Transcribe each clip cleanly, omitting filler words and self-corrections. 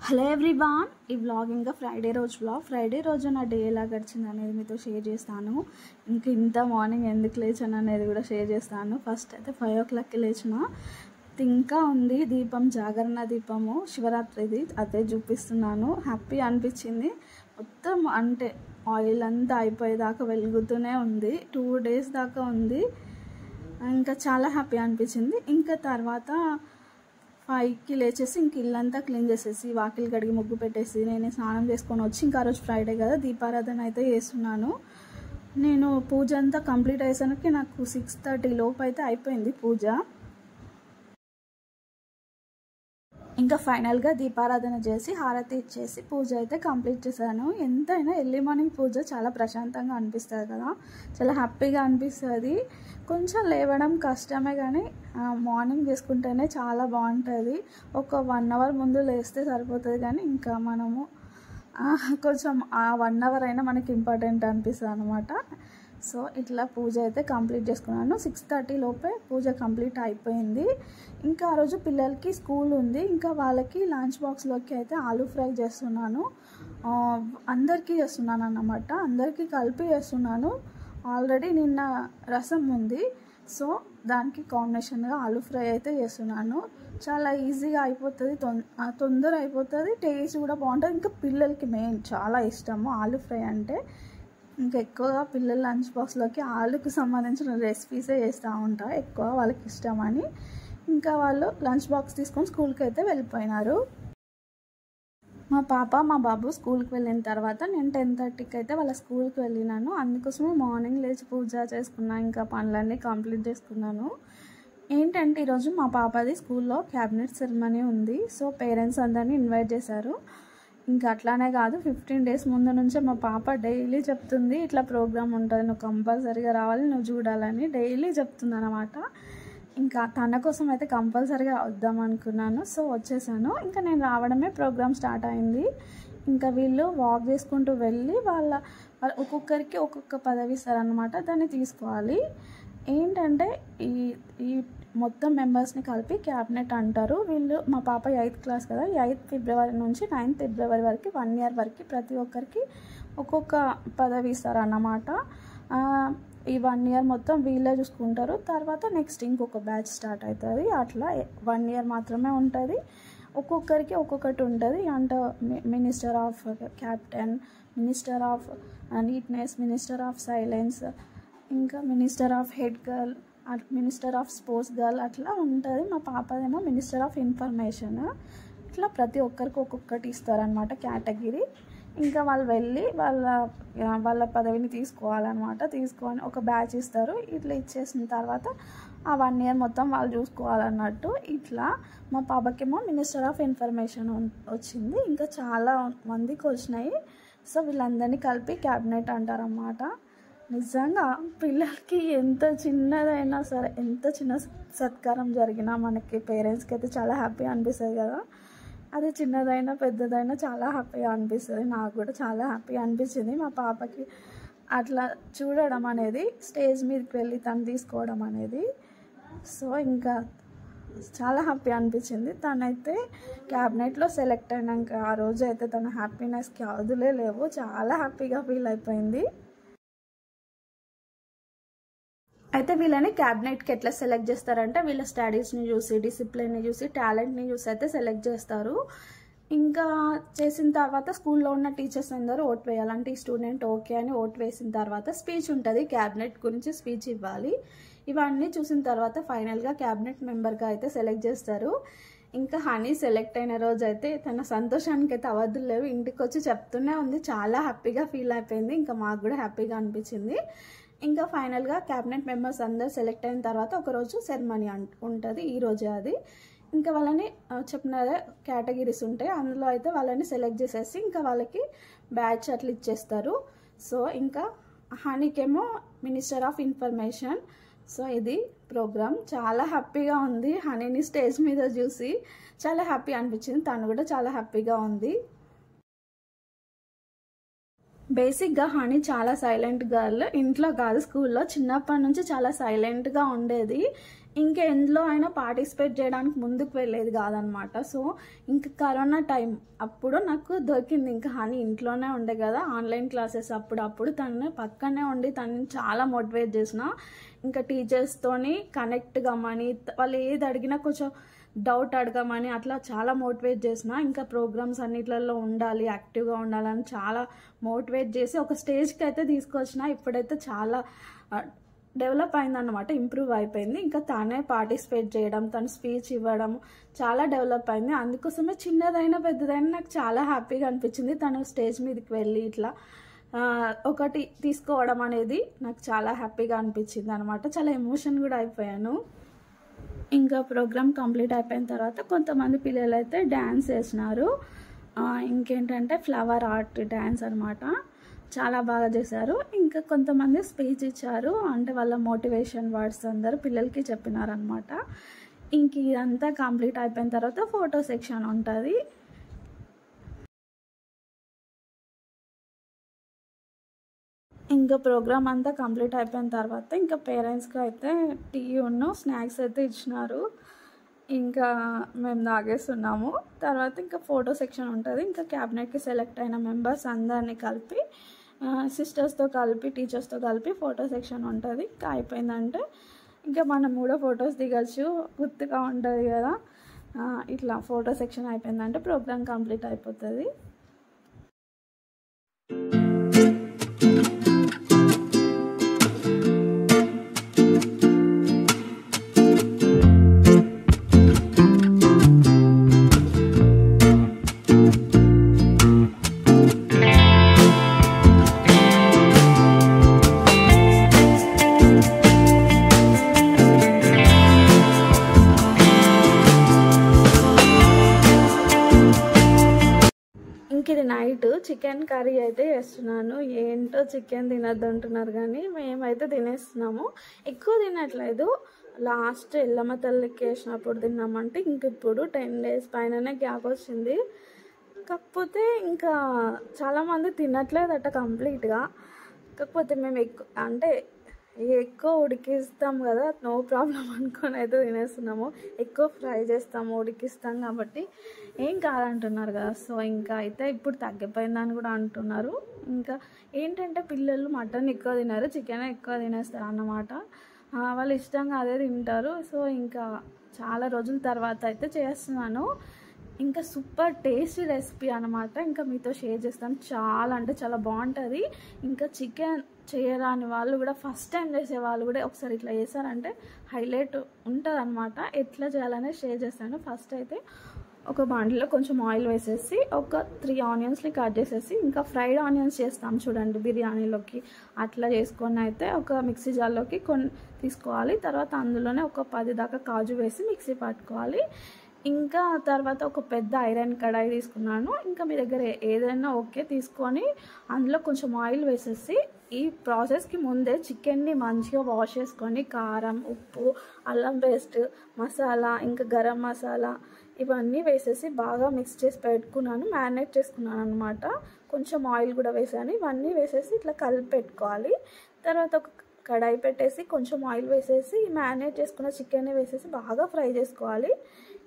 Hello everyone, ఈ vlog ఇంకా Friday రోజు వ్లాగ్. ఫ్రైడే రోజు నా డే ఎలా గడిచింది అనేది మీతో షేర్ చేస్తాను. ఇంత మార్నింగ్ ఎందుకు లేచాను అనేది కూడా షేర్ చేస్తాను. ఫస్ట్ అయితే 5 o'clockకి లేచిన. ఇంకా ఉంది దీపం, జాగరణ దీపము, శివరాత్రిది, అదే చూపిస్తున్నాను. హ్యాపీ అనిపించింది. మొత్తం అంటే ఆయిల్ అంతా అయిపోయేదాకా వెలుగుతూనే ఉంది. 2 days దాకా ఉంది. ఇంకా చాలా హ్యాపీ అనిపించింది. ఇంకా తర్వాత 5కి లేచేసి ఇంక ఇల్లంతా క్లీన్ చేసేసి వాకిలి కడిగి ముగ్గు పెట్టేసి నేను స్నానం చేసుకొని వచ్చి ఇంకా ఆ రోజు ఫ్రైడే కదా దీపారాధన అయితే చేస్తున్నాను. నేను పూజ అంతా కంప్లీట్ అయ్యేసరికి నాకు 6:30 లోపు అయితే అయిపోయింది పూజ. ఇంకా ఫైనల్గా దీపారాధన చేసి హారతి ఇచ్చేసి పూజ అయితే కంప్లీట్ చేశాను. ఎంతైనా ఎర్లీ మార్నింగ్ పూజ చాలా ప్రశాంతంగా అనిపిస్తుంది కదా, చాలా హ్యాపీగా అనిపిస్తుంది. కొంచెం లేవడం కష్టమే కానీ మార్నింగ్ చేసుకుంటేనే చాలా బాగుంటుంది. ఒక 1 hour ముందు లేస్తే సరిపోతుంది కానీ ఇంకా మనము కొంచెం ఆ 1 hour అయినా మనకి ఇంపార్టెంట్ అనిపిస్తుంది అనమాట. సో ఇట్లా పూజ అయితే కంప్లీట్ చేసుకున్నాను. 6:30 లోపే పూజ కంప్లీట్ అయిపోయింది. ఇంకా ఆ రోజు పిల్లలకి స్కూల్ ఉంది. ఇంకా వాళ్ళకి లంచ్ బాక్స్లోకి అయితే ఆలూ ఫ్రై చేస్తున్నాను. అందరికీ చేస్తున్నాను అన్నమాట, అందరికీ కలిపి చేస్తున్నాను. ఆల్రెడీ నిన్న రసం ఉంది, సో దానికి కాంబినేషన్గా ఆలూ ఫ్రై అయితే చేస్తున్నాను. చాలా ఈజీగా అయిపోతుంది, తొందర అయిపోతుంది, టేస్ట్ కూడా బాగుంటుంది. ఇంకా పిల్లలకి మెయిన్ చాలా ఇష్టము ఆలూ ఫ్రై అంటే. ఇంకా ఎక్కువగా పిల్లల లంచ్ బాక్స్లోకి ఆలుకు సంబంధించిన రెసిపీసే చేస్తూ ఉంటా, ఎక్కువ వాళ్ళకి ఇష్టమని. ఇంకా వాళ్ళు లంచ్ బాక్స్ తీసుకొని స్కూల్కి అయితే వెళ్ళిపోయినారు. మా పాప మా బాబు స్కూల్కి వెళ్ళిన తర్వాత నేను 10:30కి అయితే వాళ్ళ స్కూల్కి వెళ్ళినాను. అందుకోసమే మార్నింగ్ లేచి పూజ చేసుకున్నా, ఇంకా పనులన్నీ కంప్లీట్ చేసుకున్నాను. ఏంటంటే ఈరోజు మా పాపది స్కూల్లో క్యాబినెట్ సెరమనీ ఉంది. సో పేరెంట్స్ అందరినీ ఇన్వైట్ చేశారు. ఇంకా అట్లానే కాదు, 15 days ముందు నుంచే మా పాప డైలీ చెప్తుంది ఇట్లా ప్రోగ్రామ్ ఉంటుంది, నువ్వు కంపల్సరీగా రావాలి, నువ్వు చూడాలని డైలీ చెప్తుంది అనమాట. ఇంకా తన కోసం అయితే కంపల్సరీగా వద్దాం అనుకున్నాను. సో వచ్చేసాను. ఇంకా నేను రావడమే ప్రోగ్రామ్ స్టార్ట్ అయింది. ఇంకా వీళ్ళు వాక్ చేసుకుంటూ వెళ్ళి వాళ్ళ ఒక్కొక్కరికి ఒక్కొక్క పదవి ఇస్తారనమాట, దాన్ని తీసుకోవాలి. ఏంటంటే ఈ మొత్తం మెంబర్స్ని కలిపి క్యాబినెట్ అంటారు. వీళ్ళు మా పాప 8th class కదా, 8th February నుంచి 9th February వరకు 1 year వరకు ప్రతి ఒక్కరికి ఒక్కొక్క పదవి ఇస్తారన్నమాట. ఈ 1 year మొత్తం వీళ్ళే చూసుకుంటారు. తర్వాత నెక్స్ట్ ఇంకొక బ్యాచ్ స్టార్ట్ అవుతుంది. అట్లా 1 year మాత్రమే ఉంటుంది. ఒక్కొక్కరికి ఒక్కొక్కటి ఉంటుంది. అంటే minister of captain, minister of neatness, minister of silence, ఇంకా minister of head girl, minister of sports girl, అట్లా ఉంటుంది. మా పాపదేమో మినిస్టర్ ఆఫ్ ఇన్ఫర్మేషన్. ఇట్లా ప్రతి ఒక్కరికి ఒక్కొక్కటి ఇస్తారనమాట కేటగిరీ. ఇంకా వాళ్ళు వెళ్ళి వాళ్ళ పదవిని తీసుకోవాలన్నమాట. తీసుకొని ఒక బ్యాచ్ ఇస్తారు. ఇట్లా ఇచ్చేసిన తర్వాత ఆ 1 year మొత్తం వాళ్ళు చూసుకోవాలన్నట్టు. ఇట్లా మా పాపకేమో మినిస్టర్ ఆఫ్ ఇన్ఫర్మేషన్ వచ్చింది. ఇంకా చాలా మందికి వచ్చినాయి. సో వీళ్ళందరినీ కలిపి క్యాబినెట్ అంటారన్నమాట. నిజంగా పిల్లలకి ఎంత చిన్నదైనా సరే, ఎంత చిన్న సత్కారం జరిగినా మనకి పేరెంట్స్కి అయితే చాలా హ్యాపీ అనిపిస్తుంది కదా. అది చిన్నదైనా పెద్దదైనా చాలా హ్యాపీగా అనిపిస్తుంది. నాకు కూడా చాలా హ్యాపీ అనిపించింది మా పాపకి అట్లా చూడడం అనేది, స్టేజ్ మీదకి వెళ్ళి తను తీసుకోవడం అనేది. సో ఇంకా చాలా హ్యాపీ అనిపించింది. తనైతే క్యాబినెట్లో సెలెక్ట్ అయినాక ఆ రోజు అయితే తన హ్యాపీనెస్కి అవధులే లేవు. చాలా హ్యాపీగా ఫీల్ అయిపోయింది. అయితే వీళ్ళని క్యాబినెట్కి ఎట్లా సెలెక్ట్ చేస్తారంటే వీళ్ళ స్టడీస్ని చూసి, డిసిప్లిన్ని చూసి, టాలెంట్ని చూసి అయితే సెలెక్ట్ చేస్తారు. ఇంకా చేసిన తర్వాత స్కూల్లో ఉన్న టీచర్స్ అందరూ ఓట్ వేయాలంటే ఈ స్టూడెంట్ ఓకే అని ఓట్ వేసిన తర్వాత స్పీచ్ ఉంటుంది, క్యాబినెట్ గురించి స్పీచ్ ఇవ్వాలి. ఇవన్నీ చూసిన తర్వాత ఫైనల్గా క్యాబినెట్ మెంబర్గా అయితే సెలెక్ట్ చేస్తారు. ఇంకా హనీ సెలెక్ట్ అయిన రోజు అయితే తన సంతోషానికి అయితే అవధులు లేవు. ఇంటికి వచ్చి చెప్తూనే ఉంది, చాలా హ్యాపీగా ఫీల్ అయిపోయింది. ఇంకా మాకు కూడా హ్యాపీగా అనిపించింది. ఇంకా ఫైనల్గా క్యాబినెట్ మెంబర్స్ అందరు సెలెక్ట్ అయిన తర్వాత ఒకరోజు సెరమనీ ఉంటుంది, ఈరోజే అది. ఇంకా వాళ్ళని చెప్పిన కేటగిరీస్ ఉంటాయి, అందులో అయితే వాళ్ళని సెలెక్ట్ చేసేసి ఇంకా వాళ్ళకి బ్యాచ్ అట్లా ఇచ్చేస్తారు. సో ఇంకా హనీకేమో మినిస్టర్ ఆఫ్ ఇన్ఫర్మేషన్. సో ఇది ప్రోగ్రామ్. చాలా హ్యాపీగా ఉంది. హనీని స్టేజ్ మీద చూసి చాలా హ్యాపీ అనిపించింది. తను కూడా చాలా హ్యాపీగా ఉంది. బేసిక్గా హనీ చాలా సైలెంట్ గర్ల్. ఇంట్లో కాదు, స్కూల్లో చిన్నప్పటి నుంచి చాలా సైలెంట్గా ఉండేది. ఇంకా ఎందులో అయినా పార్టిసిపేట్ చేయడానికి ముందుకు వెళ్ళేది కాదనమాట. సో ఇంకా కరోనా టైం అప్పుడు నాకు దొరికింది. ఇంకా హనీ ఇంట్లోనే ఉండే కదా, ఆన్లైన్ క్లాసెస్ అప్పుడు తను పక్కనే ఉండి తనని చాలా మోటివేట్ చేసిన. ఇంకా టీచర్స్తోని కనెక్ట్ కమ్మని, వాళ్ళు ఏది అడిగినా కొంచెం డౌట్ అడగమని అట్లా చాలా మోటివేట్ చేసిన. ఇంకా ప్రోగ్రామ్స్ అన్నిట్లలో ఉండాలి, యాక్టివ్గా ఉండాలని చాలా మోటివేట్ చేసి ఒక స్టేజ్కి అయితే తీసుకొచ్చిన. ఇప్పుడైతే చాలా డెవలప్ అయిందన్నమాట, ఇంప్రూవ్ అయిపోయింది. ఇంకా తనే పార్టిసిపేట్ చేయడం, తను స్పీచ్ ఇవ్వడం చాలా డెవలప్ అయింది. అందుకోసమే చిన్నదైనా పెద్దదైనా నాకు చాలా హ్యాపీగా అనిపించింది. తను స్టేజ్ మీదకి వెళ్ళి ఇట్లా ఒకటి తీసుకోవడం అనేది నాకు చాలా హ్యాపీగా అనిపించింది అనమాట. చాలా ఎమోషన్ కూడా అయిపోయాను. ఇంకా ప్రోగ్రామ్ కంప్లీట్ అయిపోయిన తర్వాత కొంతమంది పిల్లలు అయితే డ్యాన్స్ వేసినారు. ఇంకేంటంటే ఫ్లవర్ ఆర్ట్ డ్యాన్స్ అనమాట, చాలా బాగా చేశారు. ఇంకా కొంతమంది స్పీచ్ ఇచ్చారు, అంటే వాళ్ళ మోటివేషన్ వర్డ్స్ అందరూ పిల్లలకి చెప్పినారనమాట. ఇంక ఇదంతా కంప్లీట్ అయిపోయిన తర్వాత ఫోటో సెక్షన్ ఉంటుంది. ఇంకా ప్రోగ్రామ్ అంతా కంప్లీట్ అయిపోయిన తర్వాత ఇంకా పేరెంట్స్కి అయితే టీ ఉన్న స్నాక్స్ అయితే ఇచ్చినారు. ఇంకా మేము తాగేస్తున్నాము. తర్వాత ఇంకా ఫోటో సెక్షన్ ఉంటుంది. ఇంకా క్యాబినెట్కి సెలెక్ట్ అయిన మెంబర్స్ అందరినీ కలిపి సిస్టర్స్తో కలిపి టీచర్స్తో కలిపి ఫోటో సెక్షన్ ఉంటుంది. ఇంకా అయిపోయిందంటే ఇంకా మనం కూడా ఫొటోస్ దిగచ్చు, గుర్తుగా ఉంటుంది కదా. ఇట్లా ఫోటో సెక్షన్ అయిపోయిందంటే ప్రోగ్రామ్ కంప్లీట్ అయిపోతుంది. ఇది నైట్ చికెన్ కర్రీ అయితే చేస్తున్నాను. ఏంటో చికెన్ తినద్దు అంటున్నారు కానీ మేమైతే తినేస్తున్నాము. ఎక్కువ తినట్లేదు, లాస్ట్ ఎల్లమ్మ తల్లికి వేసినప్పుడు తిన్నామంటే ఇంక ఇప్పుడు 10 days పైననే గ్యాప్ వచ్చింది. కాకపోతే ఇంకా చాలామంది తినట్లేదట కంప్లీట్గా. కాకపోతే మేము ఎక్కువ ఉడికిస్తాం కదా, నో ప్రాబ్లం అనుకొని అయితే తినేస్తున్నాము. ఎక్కువ ఫ్రై చేస్తాము, ఉడికిస్తాం కాబట్టి ఏం కాదంటున్నారు కదా. సో ఇంకా అయితే ఇప్పుడు తగ్గిపోయిందని కూడా అంటున్నారు. ఇంకా ఏంటంటే పిల్లలు మటన్ ఎక్కువ తినరు, చికెన్ ఎక్కువ తినేస్తారు అన్నమాట. వాళ్ళు ఇష్టంగా అదే తింటారు. సో ఇంకా చాలా రోజుల తర్వాత అయితే చేస్తున్నాను. ఇంకా సూపర్ టేస్టీ రెసిపీ అనమాట, ఇంకా మీతో షేర్ చేస్తాను. చాలా అంటే చాలా బాగుంటుంది. ఇంకా చికెన్ చేయరాని వాళ్ళు కూడా, ఫస్ట్ టైం చేసే వాళ్ళు కూడా ఒకసారి ఇట్లా చేశారంటే హైలైట్ ఉంటుంది అనమాట. ఎట్లా చేయాలనే షేర్ చేస్తాను. ఫస్ట్ అయితే ఒక బాండిలో కొంచెం ఆయిల్ వేసేసి ఒక 3 ఆనియన్స్ని కట్ చేసేసి, ఇంకా ఫ్రైడ్ ఆనియన్స్ చేస్తాం చూడండి బిర్యానీలోకి, అట్లా చేసుకొని అయితే ఒక మిక్సీ జార్లోకి కొన్ని తీసుకోవాలి. తర్వాత అందులోనే ఒక 10 దాకా కాజు వేసి మిక్సీ పట్టుకోవాలి. ఇంకా తర్వాత ఒక పెద్ద ఐరన్ కడాయి తీసుకున్నాను. ఇంకా మీ దగ్గర ఏదైనా ఓకే తీసుకొని అందులో కొంచెం ఆయిల్ వేసేసి, ఈ ప్రాసెస్కి ముందే చికెన్ని మంచిగా వాష్ చేసుకొని కారం, ఉప్పు, అల్లం పేస్ట్, మసాలా, ఇంకా గరం మసాలా ఇవన్నీ వేసేసి బాగా మిక్స్ చేసి పెట్టుకున్నాను, మ్యారినేట్ చేసుకున్నాను అనమాట. కొంచెం ఆయిల్ కూడా వేసాను. ఇవన్నీ వేసేసి ఇట్లా కలిపి పెట్టుకోవాలి. తర్వాత ఒక కడాయి పెట్టేసి కొంచెం ఆయిల్ వేసేసి మ్యారినేట్ చేసుకున్న చికెన్ని వేసేసి బాగా ఫ్రై చేసుకోవాలి.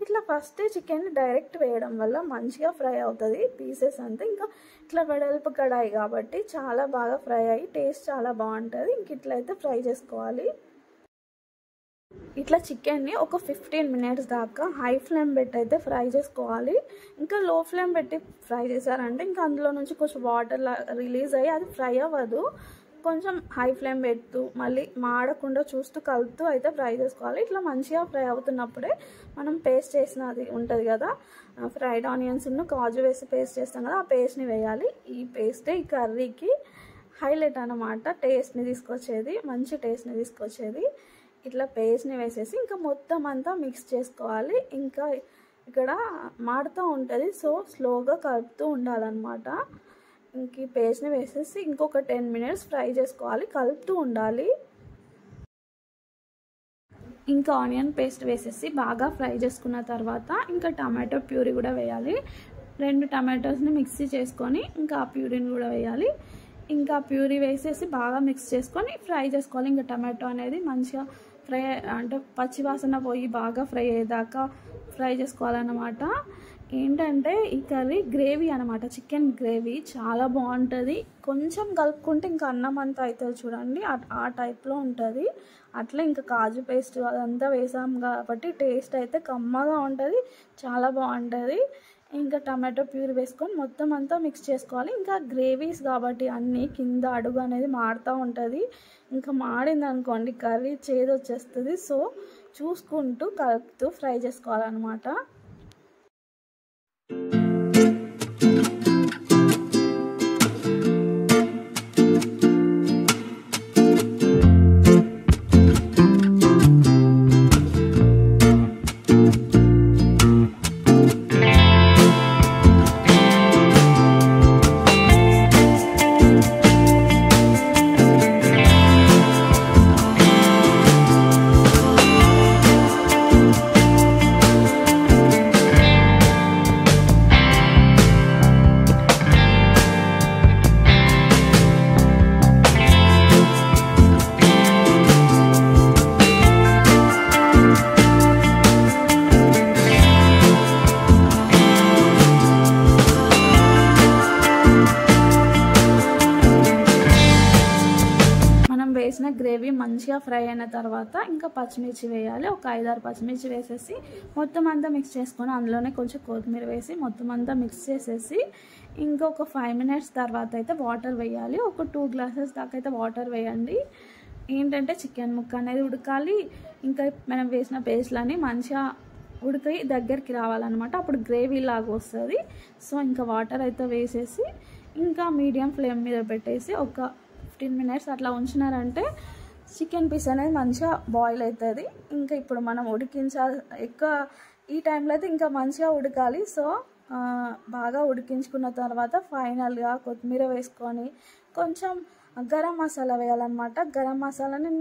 ఇట్లా ఫస్ట్ చికెన్ని డైరెక్ట్ వేయడం వల్ల మంచిగా ఫ్రై అవుతుంది పీసెస్ అంతా. ఇంకా ఇట్లా వెడల్పు కడాయి కాబట్టి చాలా బాగా ఫ్రై అయ్యి టేస్ట్ చాలా బాగుంటుంది. ఇంక ఇట్లయితే ఫ్రై చేసుకోవాలి. ఇట్లా చికెన్ని ఒక 15 minutes దాకా హై ఫ్లేమ్ పెట్టి అయితే ఫ్రై చేసుకోవాలి. ఇంకా లో ఫ్లేమ్ పెట్టి ఫ్రై చేశారంటే ఇంకా అందులో నుంచి కొంచెం వాటర్ రిలీజ్ అయ్యి అది ఫ్రై అవ్వదు. కొంచెం హై ఫ్లేమ్ పెడుతూ మళ్ళీ మాడకుండా చూస్తూ కలుపుతూ అయితే ఫ్రై చేసుకోవాలి. ఇట్లా మంచిగా ఫ్రై అవుతున్నప్పుడే మనం పేస్ట్ చేసినది ఉంటుంది కదా, ఫ్రైడ్ ఆనియన్స్ను కాజు వేసి పేస్ట్ చేస్తాం కదా, ఆ పేస్ట్ని వేయాలి. ఈ పేస్టే ఈ కర్రీకి హైలైట్ అన్నమాట, టేస్ట్ని తీసుకొచ్చేది, మంచి టేస్ట్ని తీసుకొచ్చేది. ఇట్లా పేస్ట్ని వేసేసి ఇంకా మొత్తం అంతా మిక్స్ చేసుకోవాలి. ఇంకా ఇక్కడ మాడుతూ ఉంటుంది, సో స్లోగా కలుపుతూ ఉండాలన్నమాట. ఇంక ఈ పేస్ట్ని వేసేసి ఇంకొక 10 minutes ఫ్రై చేసుకోవాలి, కలుపుతూ ఉండాలి. ఇంకా ఆనియన్ పేస్ట్ వేసేసి బాగా ఫ్రై చేసుకున్న తర్వాత ఇంకా టమాటో ప్యూరీ కూడా వేయాలి. 2 టమాటోస్ని మిక్సీ చేసుకొని ఇంకా ఆ ప్యూరీని కూడా వేయాలి. ఇంకా ప్యూరీ వేసేసి బాగా మిక్స్ చేసుకొని ఫ్రై చేసుకోవాలి. ఇంకా టమాటో అనేది మంచిగా ఫ్రై అంటే పచ్చి వాసన పోయి బాగా ఫ్రై అయ్యేదాకా ఫ్రై చేసుకోవాలన్నమాట. ఏంటంటే ఈ కర్రీ గ్రేవీ అనమాట, చికెన్ గ్రేవీ చాలా బాగుంటుంది. కొంచెం కలుపుకుంటే ఇంకా అన్నం అంతా అవుతుంది చూడండి, ఆ టైప్లో ఉంటుంది. అట్లా ఇంకా కాజు పేస్ట్ అదంతా వేసాం కాబట్టి టేస్ట్ అయితే కమ్మగా ఉంటుంది, చాలా బాగుంటుంది. ఇంకా టమాటో ప్యూరీ వేసుకొని మొత్తం అంతా మిక్స్ చేసుకోవాలి. ఇంకా గ్రేవీస్ కాబట్టి అన్నీ కింద అడుగు అనేది మాడుతూ ఉంటుంది. ఇంకా మాడింది అనుకోండి కర్రీ చేదు వచ్చేస్తుంది. సో చూసుకుంటూ కలుపుతూ ఫ్రై చేసుకోవాలన్నమాట. వేసిన గ్రేవీ మంచిగా ఫ్రై అయిన తర్వాత ఇంకా పచ్చిమిర్చి వేయాలి. ఒక 5-6 పచ్చిమిర్చి వేసేసి మొత్తం అంతా మిక్స్ చేసుకొని అందులోనే కొంచెం కొత్తిమీర వేసి మొత్తం అంతా మిక్స్ చేసేసి ఇంకొక 5 minutes తర్వాత అయితే వాటర్ వేయాలి. ఒక 2 glasses దాకా అయితే వాటర్ వేయండి. ఏంటంటే చికెన్ ముక్క అనేది ఉడకాలి, ఇంకా మనం వేసిన పేస్ట్లన్నీ మంచిగా ఉడికి దగ్గరికి రావాలన్నమాట, అప్పుడు గ్రేవీ లాగా వస్తుంది. సో ఇంకా వాటర్ అయితే వేసేసి ఇంకా మీడియం ఫ్లేమ్ మీద పెట్టేసి ఒక 15 minutes అట్లా ఉంచినారంటే చికెన్ పీస్ అనేది మంచిగా బాయిల్ అవుతుంది. ఇంకా ఇప్పుడు మనం ఉడికించాలి ఎక్కువ, ఈ టైంలో అయితే ఇంకా మంచిగా ఉడకాలి. సో బాగా ఉడికించుకున్న తర్వాత ఫైనల్గా కొత్తిమీర వేసుకొని కొంచెం గరం మసాలా వేయాలన్నమాట. గరం మసాలాని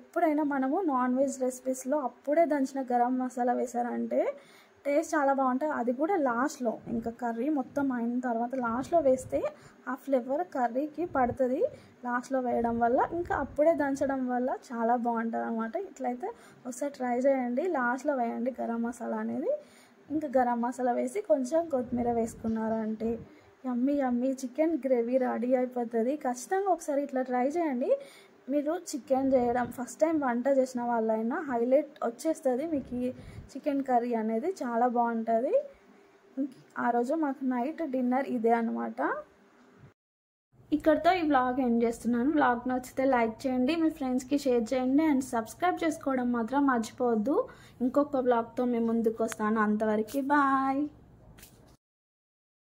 ఎప్పుడైనా మనము నాన్ వెజ్ రెసిపీస్లో అప్పుడే దంచిన గరం మసాలా వేసారంటే టేస్ట్ చాలా బాగుంటుంది. అది కూడా లాస్ట్లో, ఇంకా కర్రీ మొత్తం అయిన తర్వాత లాస్ట్లో వేస్తే ఆ ఫ్లేవర్ కర్రీకి పడుతుంది. లాస్ట్లో వేయడం వల్ల, ఇంకా అప్పుడే దంచడం వల్ల చాలా బాగుంటుంది అనమాట. ఇట్లయితే ఒకసారి ట్రై చేయండి. లాస్ట్లో వేయండి గరం మసాలా అనేది. ఇంకా గరం మసాలా వేసి కొంచెం కొత్తిమీర వేసుకున్నారంటే యమ్మీ యమ్మీ చికెన్ గ్రేవీ రెడీ అయిపోతుంది. ఖచ్చితంగా ఒకసారి ఇట్లా ట్రై చేయండి. మీరు చికెన్ చేయడం ఫస్ట్ టైం వంట చేసిన వాళ్ళైనా హైలైట్ వచ్చేస్తుంది మీకు ఈ చికెన్ కర్రీ అనేది, చాలా బాగుంటుంది. ఆ రోజు మాకు నైట్ డిన్నర్ ఇదే అనమాట. ఇక్కడితో ఈ వ్లాగ్ ఎండ్ చేస్తున్నాను. వ్లాగ్ నచ్చితే లైక్ చేయండి, మీ ఫ్రెండ్స్కి షేర్ చేయండి అండ్ సబ్స్క్రైబ్ చేసుకోవడం మాత్రం మర్చిపోవద్దు. ఇంకొక వ్లాగ్తో మేము ముందుకు వస్తాను. అంతవరకు బాయ్.